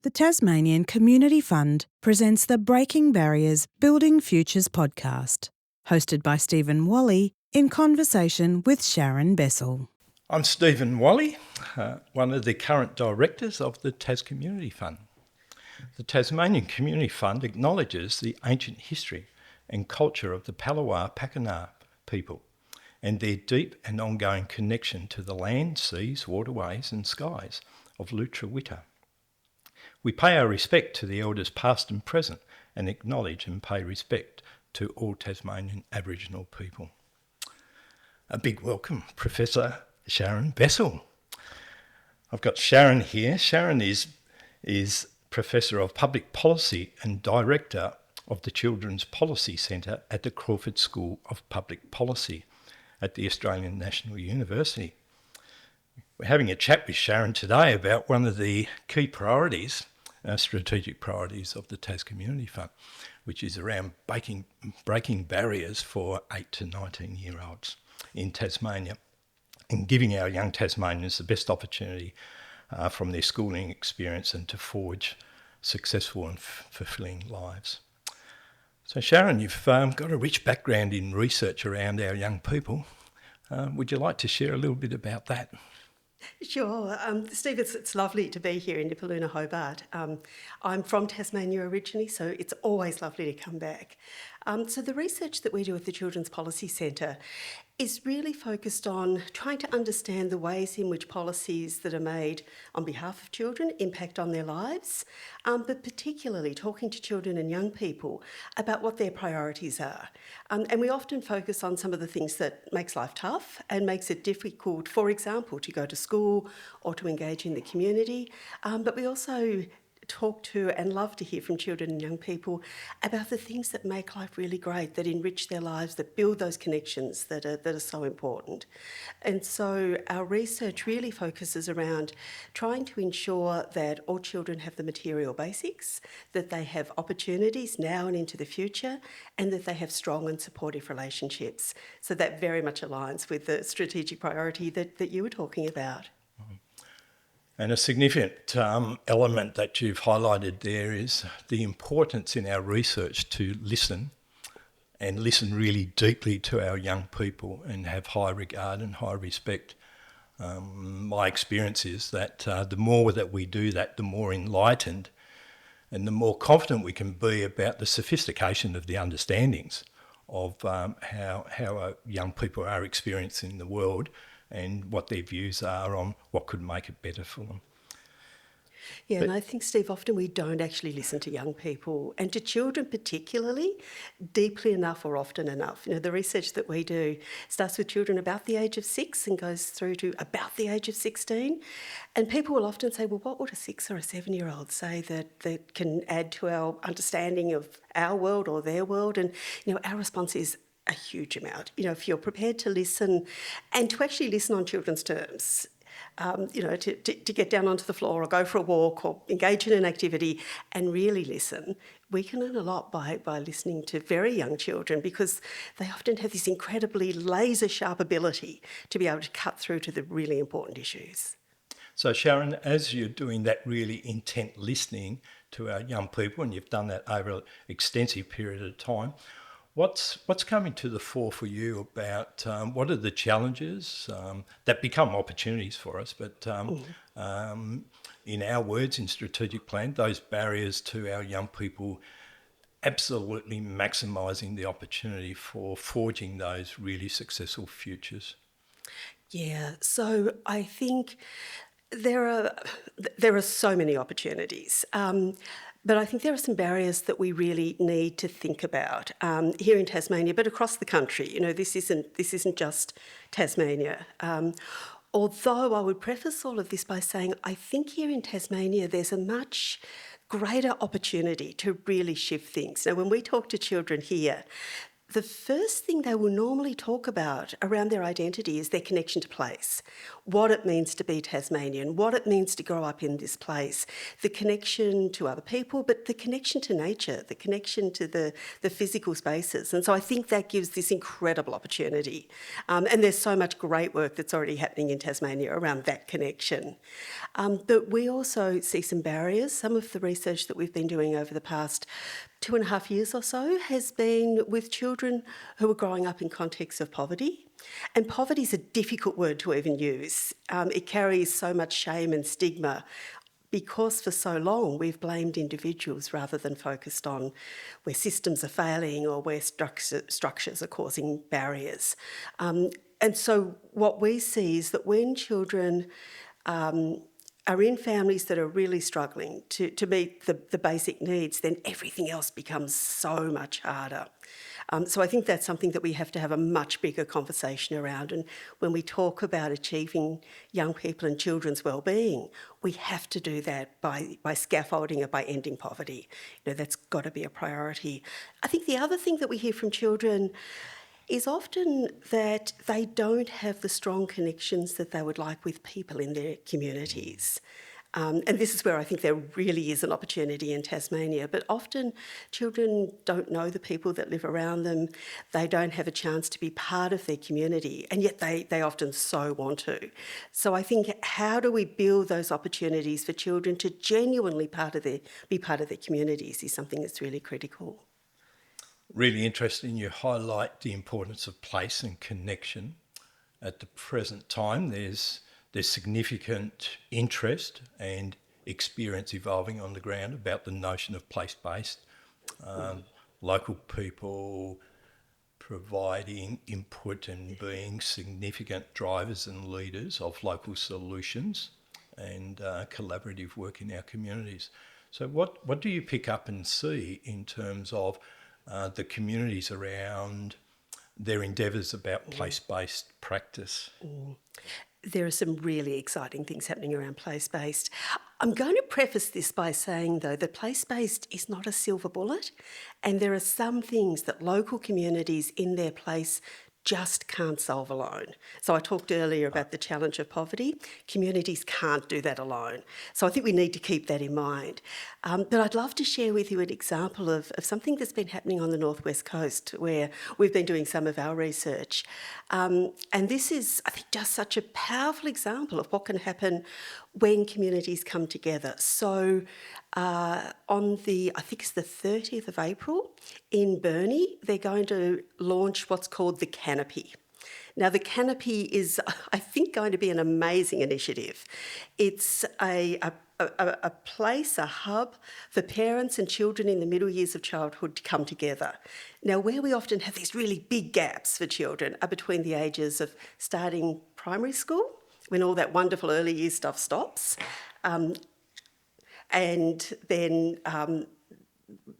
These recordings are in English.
The Tasmanian Community Fund presents the Breaking Barriers, Building Futures podcast, hosted by Stephen Walley in conversation with Sharon Bessel. I'm Stephen Walley, one of the current directors of the Tas Community Fund. The Tasmanian Community Fund acknowledges the ancient history and culture of the Palawa Pakana people and their deep and ongoing connection to the land, seas, waterways and skies of Lutruwita. We pay our respect to the elders past and present and acknowledge and pay respect to all Tasmanian Aboriginal people. A big welcome, Professor Sharon Bessel. I've got Sharon here. Sharon is Professor of Public Policy and Director of the Children's Policy Centre at the Crawford School of Public Policy at the Australian National University. We're having a chat with Sharon today about one of the key priorities, strategic priorities of the Tas Community Fund, which is around breaking barriers for 8 to 19-year-olds in Tasmania and giving our young Tasmanians the best opportunity from their schooling experience and to forge successful and fulfilling lives. So Sharon, you've got a rich background in research around our young people. Would you like to share a little bit about that? Sure. Steve, it's lovely to be here in Nipaluna, Hobart. I'm from Tasmania originally, so it's always lovely to come back. So the research that we do at the Children's Policy Centre is really focused on trying to understand the ways in which policies that are made on behalf of children impact on their lives, but particularly talking to children and young people about what their priorities are. And we often focus on some of the things that makes life tough and makes it difficult, for example, to go to school or to engage in the community, but we also talk to and love to hear from children and young people about the things that make life really great, that enrich their lives, that build those connections that are so important. And so our research really focuses around trying to ensure that all children have the material basics, that they have opportunities now and into the future, and that they have strong and supportive relationships. So that very much aligns with the strategic priority that you were talking about. And a significant element that you've highlighted there is the importance in our research to listen and listen really deeply to our young people and have high regard and high respect. My experience is that the more that we do that, the more enlightened and the more confident we can be about the sophistication of the understandings of how young people are experiencing the world and what their views are on what could make it better for them. Yeah, and I think, Steve, often we don't actually listen to young people and to children particularly deeply enough or often enough. You know, the research that we do starts with children about the age of 6 and goes through to about the age of 16. And people will often say, well, what would a 6 or a 7-year-old say that can add to our understanding of our world or their world? And, you know, our response is a huge amount. You know, if you're prepared to listen and to actually listen on children's terms, to get down onto the floor or go for a walk or engage in an activity and really listen, we can learn a lot by listening to very young children because they often have this incredibly laser-sharp ability to be able to cut through to the really important issues. So Sharon, as you're doing that really intent listening to our young people, and you've done that over an extensive period of time, what's coming to the fore for you about what are the challenges that become opportunities for us, but in our words, in strategic plan, those barriers to our young people absolutely maximising the opportunity for forging those really successful futures? Yeah, so I think there are so many opportunities. But I think there are some barriers that we really need to think about here in Tasmania, but across the country. You know, this isn't just Tasmania. Although I would preface all of this by saying I think here in Tasmania there's a much greater opportunity to really shift things. Now, when we talk to children here, the first thing they will normally talk about around their identity is their connection to place, what it means to be Tasmanian, what it means to grow up in this place, the connection to other people, but the connection to nature, the connection to the physical spaces. And so I think that gives this incredible opportunity. And there's so much great work that's already happening in Tasmania around that connection. But we also see some barriers. Some of the research that we've been doing over the past 2.5 years or so has been with children who are growing up in contexts of poverty. And poverty is a difficult word to even use. It carries so much shame and stigma because for so long we've blamed individuals rather than focused on where systems are failing or where structures are causing barriers. And so what we see is that when children are in families that are really struggling to meet the basic needs, then everything else becomes so much harder. So I think that's something that we have to have a much bigger conversation around. And when we talk about achieving young people and children's well-being, we have to do that by scaffolding it, by ending poverty. That's got to be a priority. I think the other thing that we hear from children is often that they don't have the strong connections that they would like with people in their communities. And this is where I think there really is an opportunity in Tasmania, but often children don't know the people that live around them, they don't have a chance to be part of their community, and yet they often so want to. So I think how do we build those opportunities for children to genuinely be part of their communities is something that's really critical. Really interesting. You highlight the importance of place and connection. At the present time, there's significant interest and experience evolving on the ground about the notion of place-based. Local people providing input and being significant drivers and leaders of local solutions and collaborative work in our communities. So what do you pick up and see in terms of the communities around their endeavours about place-based practice? There are some really exciting things happening around place-based. I'm going to preface this by saying, though, that place-based is not a silver bullet, and there are some things that local communities in their place just can't solve alone. So I talked earlier about the challenge of poverty. Communities can't do that alone. So I think we need to keep that in mind. But I'd love to share with you an example of something that's been happening on the Northwest Coast where we've been doing some of our research. And this is, I think, just such a powerful example of what can happen when communities come together. So on I think it's the 30th of April in Burnie, they're going to launch what's called the Canopy. Now, the Canopy is, I think, going to be an amazing initiative. It's a place, a hub for parents and children in the middle years of childhood to come together. Now, where we often have these really big gaps for children are between the ages of starting primary school, when all that wonderful early years stuff stops, and then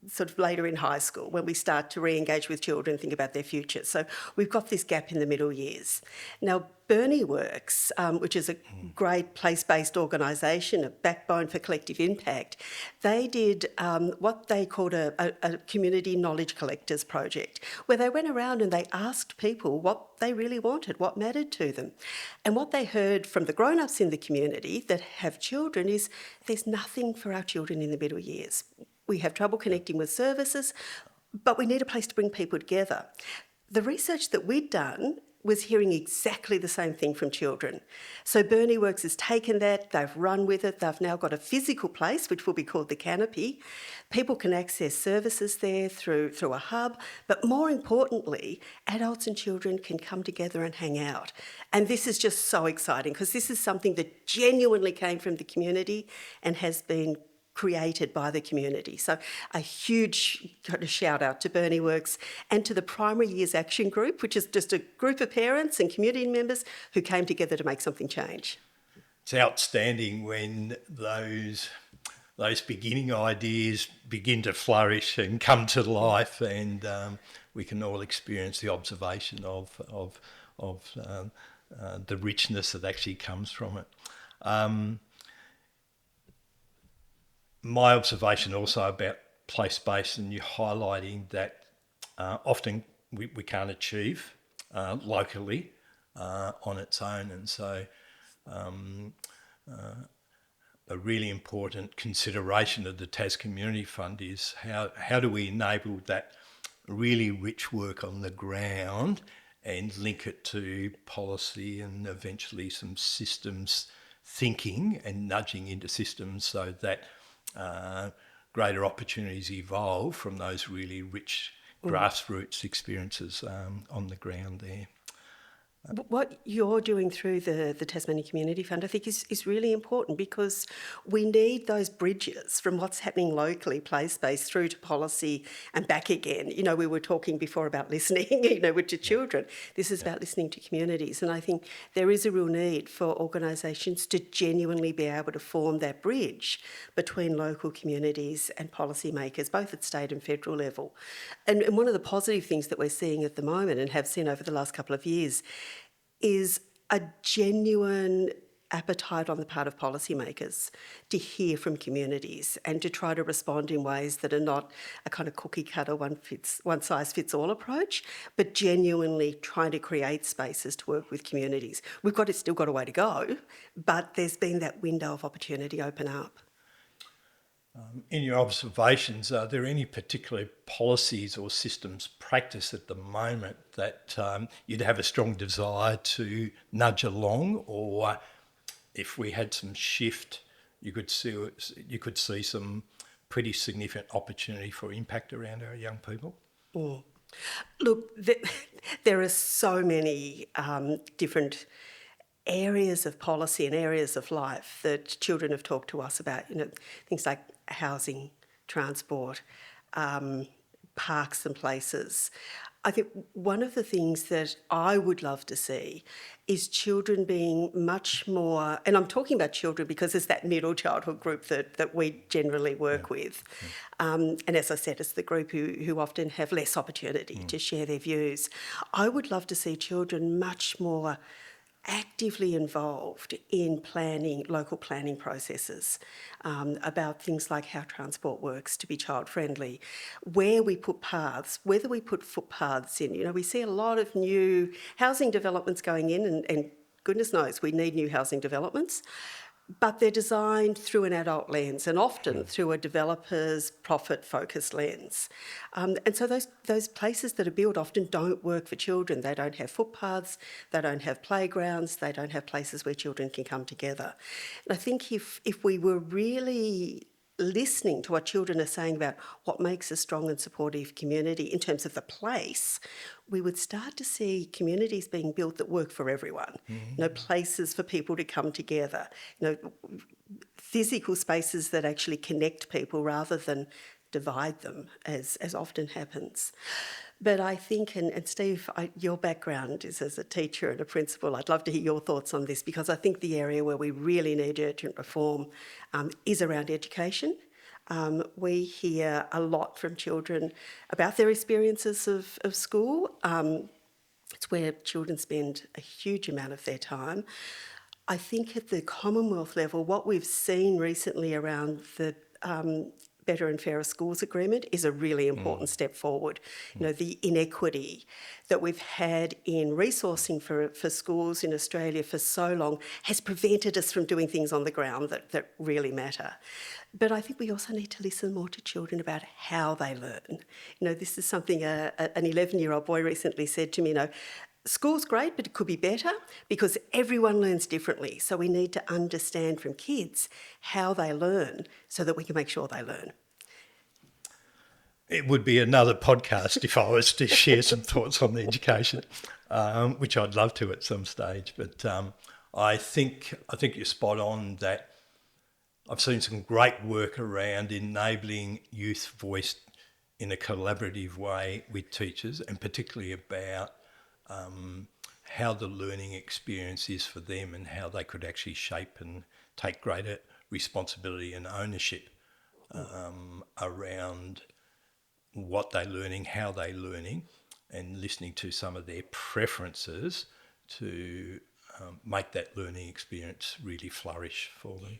sort of later in high school when we start to re-engage with children and think about their future. So we've got this gap in the middle years. Now, Burnie Works, which is a great place-based organisation, a backbone for collective impact, they did what they called a community knowledge collectors project, where they went around and they asked people what they really wanted, what mattered to them. And what they heard from the grown-ups in the community that have children is there's nothing for our children in the middle years. We have trouble connecting with services, but we need a place to bring people together. The research that we'd done was hearing exactly the same thing from children. So Burnie Works has taken that, they've run with it, they've now got a physical place, which will be called the Canopy. People can access services there through a hub, but more importantly, adults and children can come together and hang out. And this is just so exciting because this is something that genuinely came from the community and has been created by the community. So a huge shout out to Burnie Works and to the Primary Years Action Group, which is just a group of parents and community members who came together to make something change. It's outstanding when those beginning ideas begin to flourish and come to life, and we can all experience the observation of the richness that actually comes from it. My observation also about place-based, and you highlighting that often we can't achieve locally on its own. And so a really important consideration of the Tas Community Fund is how do we enable that really rich work on the ground and link it to policy and eventually some systems thinking and nudging into systems so that greater opportunities evolve from those really rich grassroots experiences on the ground there. What you're doing through the Tasmanian Community Fund, I think, is really important because we need those bridges from what's happening locally, place-based, through to policy and back again. You know, we were talking before about listening, you know, to children. This is about listening to communities. And I think there is a real need for organisations to genuinely be able to form that bridge between local communities and policymakers, both at state and federal level. And one of the positive things that we're seeing at the moment and have seen over the last couple of years is a genuine appetite on the part of policymakers to hear from communities and to try to respond in ways that are not a kind of cookie cutter one size fits all approach, but genuinely trying to create spaces to work with communities. We've still got a way to go, but there's been that window of opportunity open up. In your observations, are there any particular policies or systems practice at the moment that you'd have a strong desire to nudge along, or if we had some shift, you could see some pretty significant opportunity for impact around our young people? Look, there are so many different areas of policy and areas of life that children have talked to us about, you know, things like housing, transport, parks and places. I think one of the things that I would love to see is children being much more, and I'm talking about children because it's that middle childhood group that we generally work with. And as I said, it's the group who often have less opportunity to share their views. I would love to see children much more actively involved in local planning processes about things like how transport works to be child friendly, where we put paths, whether we put footpaths in. You know, we see a lot of new housing developments going in, and goodness knows we need new housing developments, but they're designed through an adult lens and often through a developer's profit-focused lens. And so those places that are built often don't work for children. They don't have footpaths, they don't have playgrounds, they don't have places where children can come together. And I think if we were really listening to what children are saying about what makes a strong and supportive community in terms of the place, we would start to see communities being built that work for everyone. You know, places for people to come together, you know, physical spaces that actually connect people rather than divide them, as often happens. But I think, and Steve, your background is as a teacher and a principal. I'd love to hear your thoughts on this, because I think the area where we really need urgent reform is around education. We hear a lot from children about their experiences of school. It's where children spend a huge amount of their time. I think at the Commonwealth level, what we've seen recently around the Better and Fairer Schools Agreement is a really important step forward. You know, the inequity that we've had in resourcing for schools in Australia for so long has prevented us from doing things on the ground that really matter. But I think we also need to listen more to children about how they learn. You know, this is something an 11-year-old boy recently said to me, you know, school's great, but it could be better because everyone learns differently. So we need to understand from kids how they learn so that we can make sure they learn. It would be another podcast if I was to share some thoughts on the education, which I'd love to at some stage. But I think you're spot on that I've seen some great work around enabling youth voice in a collaborative way with teachers, and particularly about how the learning experience is for them and how they could actually shape and take greater responsibility and ownership around what they're learning, how they're learning, and listening to some of their preferences to make that learning experience really flourish for them.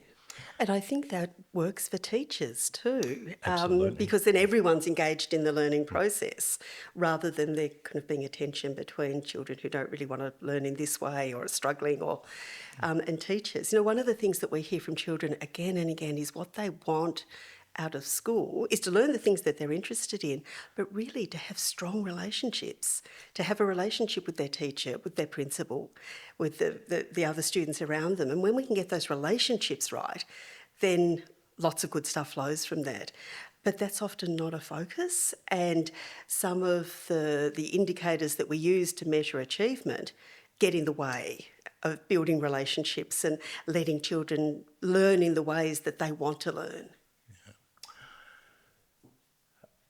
And I think that works for teachers too, Absolutely. because then everyone's engaged in the learning process rather than there kind of being a tension between children who don't really want to learn in this way or are struggling and teachers. You know, one of the things that we hear from children again and again is what they want out of school is to learn the things that they're interested in, but really to have strong relationships, to have a relationship with their teacher, with their principal, with the other students around them. And when we can get those relationships right, then lots of good stuff flows from that. But that's often not a focus, and some of the indicators that we use to measure achievement get in the way of building relationships and letting children learn in the ways that they want to learn.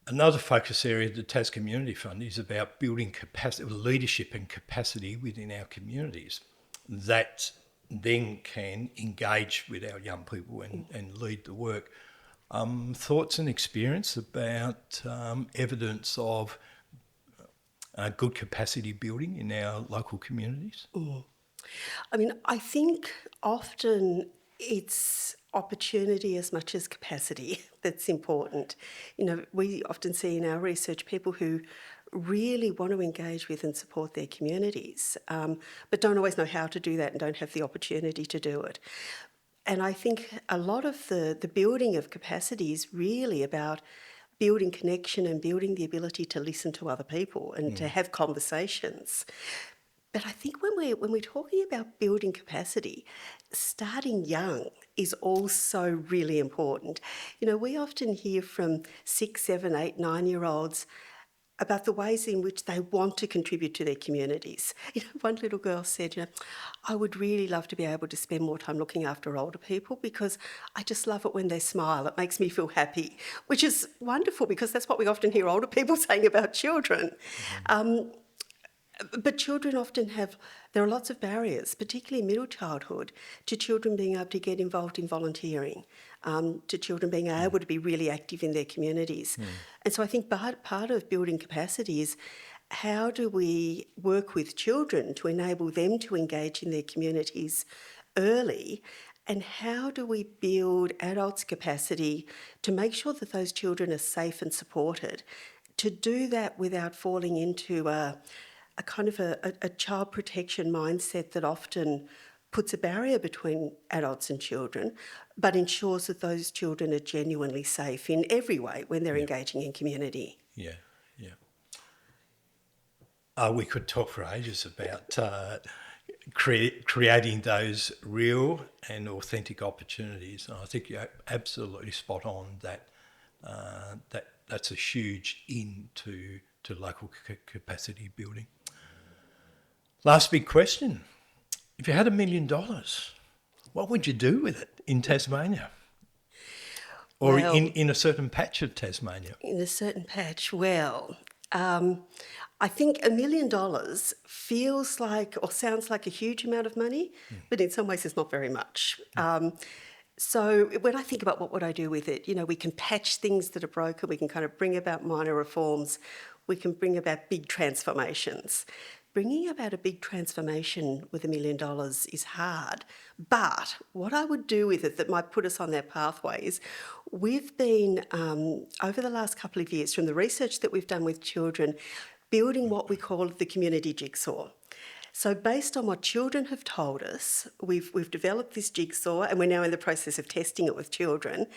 Another focus area of the Tas Community Fund is about building capacity, leadership and capacity within our communities that then can engage with our young people and lead the work. Thoughts and experience about evidence of good capacity building in our local communities? I mean, I think often it's opportunity as much as capacity that's important. You know, we often see in our research people who really want to engage with and support their communities, but don't always know how to do that and don't have the opportunity to do it. And I think a lot of the building of capacity is really about building connection and building the ability to listen to other people and to have conversations. But I think when we're talking about building capacity, starting young is also really important. You know, we often hear from 6, 7, 8, 9-year-olds about the ways in which they want to contribute to their communities. You know, one little girl said, you know, I would really love to be able to spend more time looking after older people because I just love it when they smile. It makes me feel happy, which is wonderful because that's what we often hear older people saying about children. But children often there are lots of barriers, particularly in middle childhood, to children being able to get involved in volunteering, to children being able to be really active in their communities. And so I think part of building capacity is how do we work with children to enable them to engage in their communities early, and how do we build adults' capacity to make sure that those children are safe and supported, to do that without falling into a kind of a child protection mindset that often puts a barrier between adults and children, but ensures that those children are genuinely safe in every way when they're engaging in community. Yeah. We could talk for ages about creating those real and authentic opportunities. And I think you're absolutely spot on that that's a huge to local capacity building. Last big question. If you had $1 million, what would you do with it in Tasmania? Or Well, in a certain patch of Tasmania? In a certain patch, I think $1 million feels like or sounds like a huge amount of money, but in some ways it's not very much. So when I think about what would I do with it, you know, we can patch things that are broken, we can kind of bring about minor reforms, we can bring about big transformations. Bringing about a big transformation with $1 million is hard, but what I would do with it that might put us on that pathway is we've been, over the last couple of years, from the research that we've done with children, building what we call the community jigsaw. So based on what children have told us, we've developed this jigsaw and we're now in the process of testing it with children.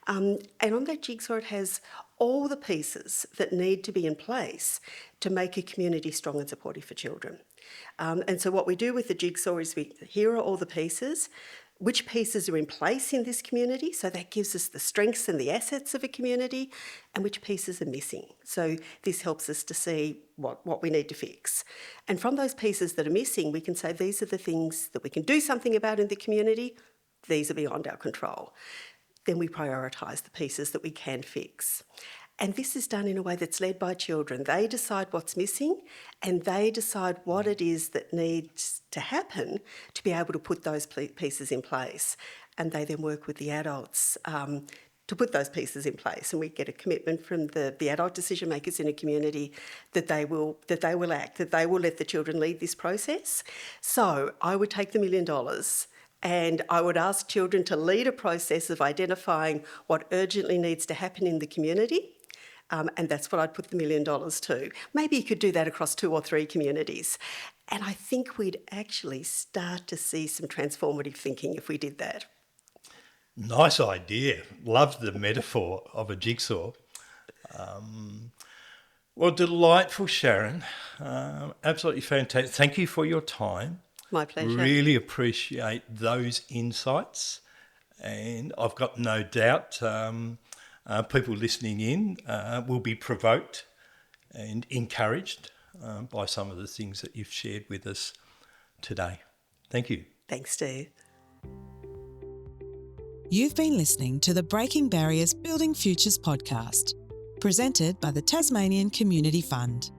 And on that jigsaw it has all the pieces that need to be in place to make a community strong and supportive for children. And so what we do with the jigsaw is here are all the pieces, which pieces are in place in this community, so that gives us the strengths and the assets of a community, and which pieces are missing. So this helps us to see what we need to fix. And from those pieces that are missing, we can say these are the things that we can do something about in the community, these are beyond our control. Then we prioritise the pieces that we can fix. And this is done in a way that's led by children. They decide what's missing and they decide what it is that needs to happen to be able to put those pieces in place. And they then work with the adults to put those pieces in place. And we get a commitment from the adult decision makers in a community that they will act, that they will let the children lead this process. So I would take the $1 million And I would ask children to lead a process of identifying what urgently needs to happen in the community. And that's what I'd put the $1 million to. Maybe you could do that across 2 or 3 communities. And I think we'd actually start to see some transformative thinking if we did that. Nice idea. Love the metaphor of a jigsaw. Well, delightful, Sharon. Absolutely fantastic. Thank you for your time. My pleasure. Really appreciate those insights. And I've got no doubt people listening in will be provoked and encouraged by some of the things that you've shared with us today. Thank you. Thanks, Steve. You've been listening to the Breaking Barriers Building Futures podcast, presented by the Tasmanian Community Fund.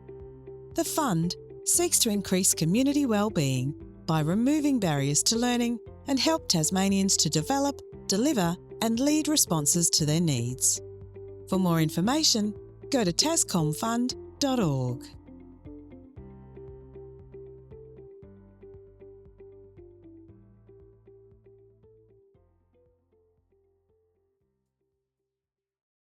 The fund seeks to increase community well-being by removing barriers to learning and help Tasmanians to develop, deliver and lead responses to their needs. For more information, go to tascomfund.org.